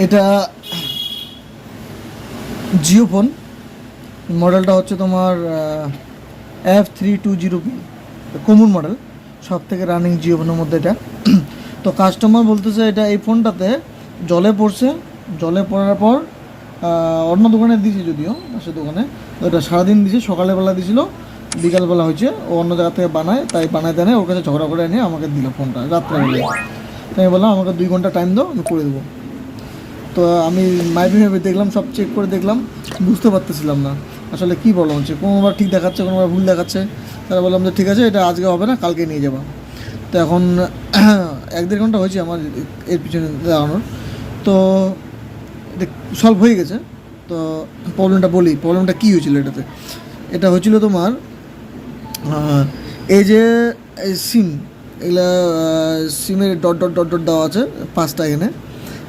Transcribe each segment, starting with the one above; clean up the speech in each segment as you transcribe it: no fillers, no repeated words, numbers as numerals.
এটা জিও ফোন, মডেলটা হচ্ছে তোমার F320P, কমন মডেল, সব থেকে রানিং জিও ফোনের মধ্যে এটা। তো কাস্টমার বলতেছে এটা এই ফোনটাতে জলে পড়ছে, জলে পড়ার পর অন্য দোকানে দিয়েছে, যদিও পাশের দোকানে, তো এটা সারাদিন দিয়েছে, সকালবেলা দিয়েছিল, বিকালবেলা হয়েছে ও অন্য জায়গা থেকে বানায়, তাই বানায় দেয় ওর কাছে ঝগড়া করে এনে আমাকে দিল ফোনটা রাত্রেবেলায়। তাই আমি বললাম আমাকে 2 ঘন্টা টাইম দাও, আমি করে দেবো। তো আমি মাইপে দেখলাম, সব চেক করে দেখলাম, বুঝতে পারতেছিলাম না আসলে কী প্রবলেম হচ্ছে। কোনোবার ঠিক দেখাচ্ছে, কোনোবার ভুল দেখাচ্ছে। তারা বললাম যে ঠিক আছে, এটা আজকে হবে না, কালকে নিয়ে যাবো। তো এখন 1-1.5 ঘন্টা হয়েছে আমার এর পিছনে দাঁড়ানোর। তো এটা সলভ হয়ে গেছে। তো প্রবলেমটা বলি, প্রবলেমটা কী হয়েছিল এটাতে। এটা হয়েছিল তোমার এই যে সিম, এগুলা সিমের ডট ডট ডট ডট দেওয়া আছে 5টা এখানে।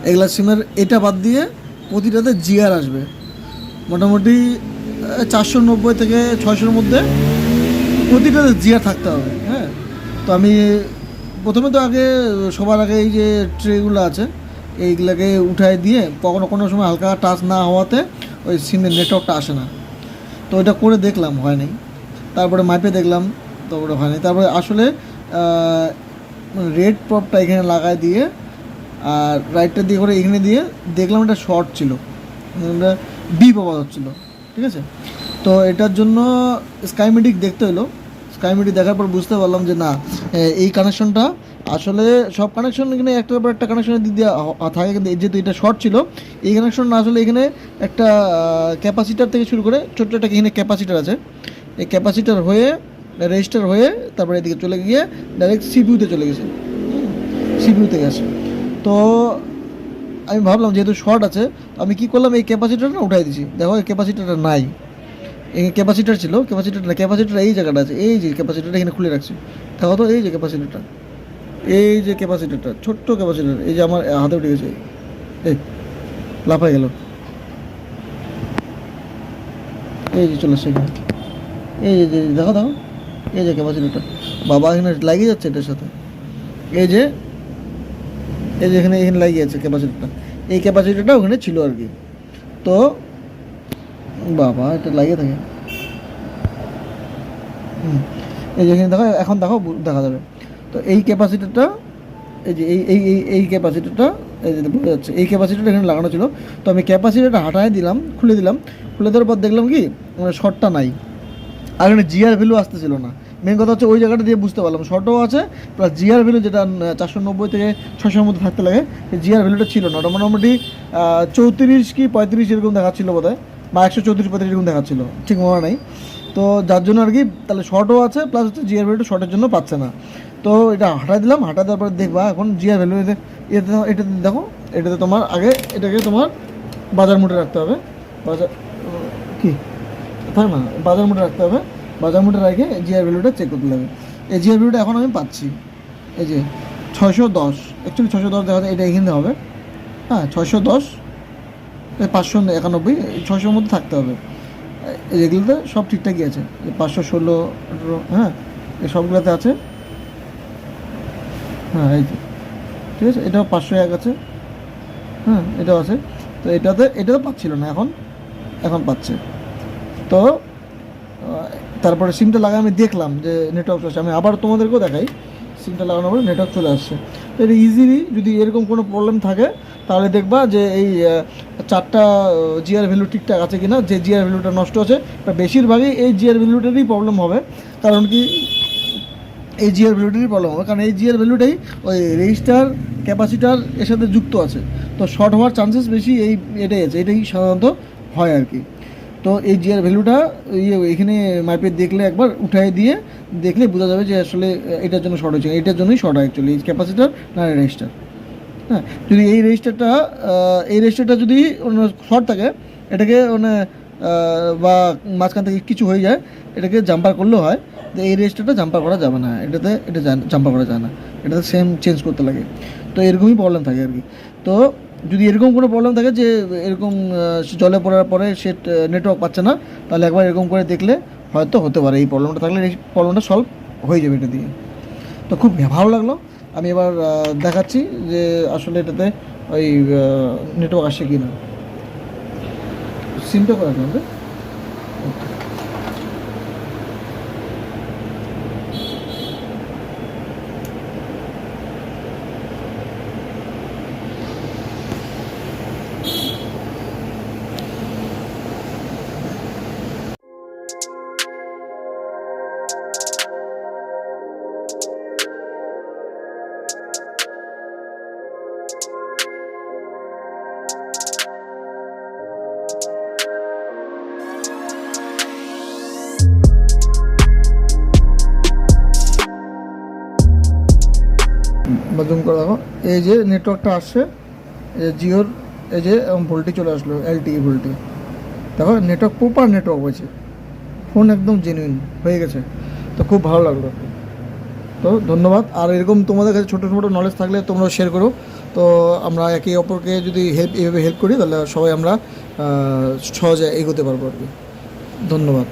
এগুলা সিমের এটা বাদ দিয়ে প্রতিটাতে জিআর আসবে মোটামুটি 490 থেকে 600-র মধ্যে, প্রতিটাতে জিআর থাকতে হবে। হ্যাঁ, তো আমি প্রথমে তো আগে সবার আগে এই যে ট্রেগুলো আছে এইগুলাকে উঠায় দিয়ে, কখনো কোনো সময় হালকা টাচ না হওয়াতে ওই সিমের নেটওয়ার্কটা আসে না। তো এটা করে দেখলাম, হয় নাই। তারপরে মাইপে দেখলাম, তারপরে হয় নাই। তারপরে আসলে রেড প্রপটা এখানে লাগাই দিয়ে আর রাইটটা দিয়ে করে এখানে দিয়ে দেখলাম এটা শর্ট ছিল, বি পাওয়া হচ্ছিল। ঠিক আছে, তো এটার জন্য স্কাইমেটিক দেখতে হলো। স্কাইমেটিক দেখার পর বুঝতে পারলাম যে না, এই কানেকশনটা আসলে সব কানেকশন এখানে একটার পর একটা কানেকশনের দিক দিয়ে থাকে, কিন্তু যেহেতু এটা শর্ট ছিল, এই কানেকশন না, আসলে এখানে একটা ক্যাপাসিটার থেকে শুরু করে ছোট্ট একটা এখানে ক্যাপাসিটার আছে, এই ক্যাপাসিটার হয়ে রেজিস্টার হয়ে তারপরে এদিকে চলে গিয়ে ডাইরেক্ট সিপিইউতে চলে গেছে, সিপিইউতে গেছে। তো আমি ভাবলাম যেহেতু শর্ট আছে, আমি কী করলাম, এই ক্যাপাসিটারটা উঠাই দিছি। দেখো এই ক্যাপাসিটারটা নাই, এই ক্যাপাসিটার ছিল, ক্যাপাসিটার না, ক্যাপাসিটার এই জায়গাটা আছে, এই যে ক্যাপাসিটারটা এখানে খুলে রাখছি। দেখো তো এই যে ক্যাপাসিটারটা, এই যে ক্যাপাসিটারটা, ছোট্ট ক্যাপাসিটার, এই যে আমার হাতে উঠে গেছে, এই লাফাই গেল, এই যে চলে আসছে এখানে, এই যে দেখো দেখো, এই যে ক্যাপাসিটারটা, বাবা এখানে লাগিয়ে যাচ্ছে এটার সাথে, এই যে এই যে এখানে এখানে লাগিয়ে আছে ক্যাপাসিটারটা, এই ক্যাপাসিটারটা ওখানে ছিল আর কি। তো বাবা এটা লাগিয়ে থাকে, এই যে এখানে দেখো, এখন দেখো দেখা যাবে। তো এই ক্যাপাসিটারটা, এই যে এই এই এই এই ক্যাপাসিটারটা, এই যে বোঝা যাচ্ছে, এই ক্যাপাসিটারটা এখানে লাগানো ছিল। তো আমি ক্যাপাসিটারটা হাঁটায় দিলাম, খুলে দিলাম, খুলে দেওয়ার পর দেখলাম কি মানে শর্টটা নাই, আর এখানে জিআর ভ্যালু আসতেছিল না। মেন কথা হচ্ছে ওই জায়গাটা দিয়ে বুঝতে পারলাম শর্টও আছে, প্লাস জিআর ভ্যালু যেটা 490 থেকে 600-র মধ্যে থাকতে লাগে, সেই জিআর ভ্যালুটা ছিল না। ওটা মোটামুটি 34 কি 35 এরকম দেখাচ্ছিল বোধ হয়, বা 134-35 এরকম দেখাচ্ছিল, ঠিক মনে নাই। তো যার জন্য আর কি তাহলে শর্টও আছে, প্লাস হচ্ছে জিআর ভ্যালুটা শর্টের জন্য পাচ্ছে না। তো এটা হাঁটাই দিলাম, হাঁটা দেওয়ার পরে দেখবা এখন জিআর ভ্যালু এটাতে দেখো, এটাতে তোমার আগে এটাকে তোমার বাজার মোটে রাখতে হবে, বাজার কি তাই না, বাজার মোটে রাখতে হবে, বাজার মোটে রেখে জিআর ভ্যালুটা চেক করতে হবে। এই জিআর ভ্যালুটা এখন আমি পাচ্ছি, এই যে 610, অ্যাকচুয়ালি 610 দেখা যায়, এটা এখানে হবে। হ্যাঁ 610, 591, 600-র মধ্যে থাকতে হবে। এগুলোতে সব ঠিকঠাকই আছে, 516, 18, হ্যাঁ এই সবগুলোতে আছে। হ্যাঁ এই যে ঠিক আছে, এটাও 501 আছে, হ্যাঁ এটাও আছে। তো এটাতে পাচ্ছিল না, এখন এখন পাচ্ছে। তো তারপরে সিমটা লাগাই আমি দেখলাম যে নেটওয়ার্ক চলে আসছে, আমি আবার তোমাদেরকেও দেখাই, সিমটা লাগানোর পরে নেটওয়ার্ক চলে আসছে। তো এটা ইজিলি যদি এরকম কোনো প্রবলেম থাকে তাহলে দেখবা যে এই 4টা জিআর ভ্যালু ঠিকঠাক আছে কি না, যে জিআর ভ্যালুটা নষ্ট আছে বেশিরভাগই এই জিআর ভ্যালুটারই প্রবলেম হবে। কারণ কি এই জিআর ভ্যালুটারই প্রবলেম হবে, কারণ এই জিআর ভ্যালুটাই ওই রেজিস্টার ক্যাপাসিটার এর সাথে যুক্ত আছে। তো শর্ট হওয়ার চান্সেস বেশি এটাই আছে, এটাই সাধারণত হয় আর কি। তো এই জিআর ভ্যালুটা এখানে মাইপে দেখলে একবার উঠাই দিয়ে দেখলে বোঝা যাবে যে আসলে এটার জন্য শর্ট হয়েছে, এটার জন্যই শর্ট হয় অ্যাকচুয়ালি, এই ক্যাপাসিটার না রেজিস্টার। হ্যাঁ, যদি এই রেজিস্টারটা যদি শর্ট থাকে, এটাকে মানে বা মাঝখান থেকে কিছু হয়ে যায়, এটাকে জাম্পার করলেও হয়। তো এই রেজিস্টারটা জাম্পার করা যাবে না, এটা জাম্পার করা যায় না, এটাতে সেম চেঞ্জ করতে লাগে। তো এরকমই প্রবলেম থাকে আর কি। তো যদি এরকম কোনো প্রবলেম থাকে যে এরকম জলে পড়ার পরে সে নেটওয়ার্ক পাচ্ছে না, তাহলে একবার এরকম করে দেখলে হয়তো হতে পারে এই প্রবলেমটা থাকলে এই প্রবলেমটা সলভ হয়ে যাবে এটা দিয়ে। তো খুব ভালো লাগলো। আমি এবার দেখাচ্ছি যে আসলে এটাতে ওই নেটওয়ার্ক আসে কি না। সিমটা করা আমাদের জুম করে দেখো, এই যে নেটওয়ার্কটা আসছে, এই যে জিওর এই যে ভোল্টেজ চলে আসলো, এলটিই ভোল্টেজ। দেখো নেটওয়ার্ক, প্রপার নেটওয়ার্ক হয়েছে, ফোন একদম জেনুইন হয়ে গেছে। তো খুব ভালো লাগলো। তো ধন্যবাদ। আর এরকম তোমাদের কাছে ছোটো ছোটো নলেজ থাকলে তোমরা শেয়ার করো। তো আমরা একে অপরকে যদি এইভাবে হেল্প করি তাহলে সবাই আমরা সহজে এগোতে পারবো আর কি। ধন্যবাদ।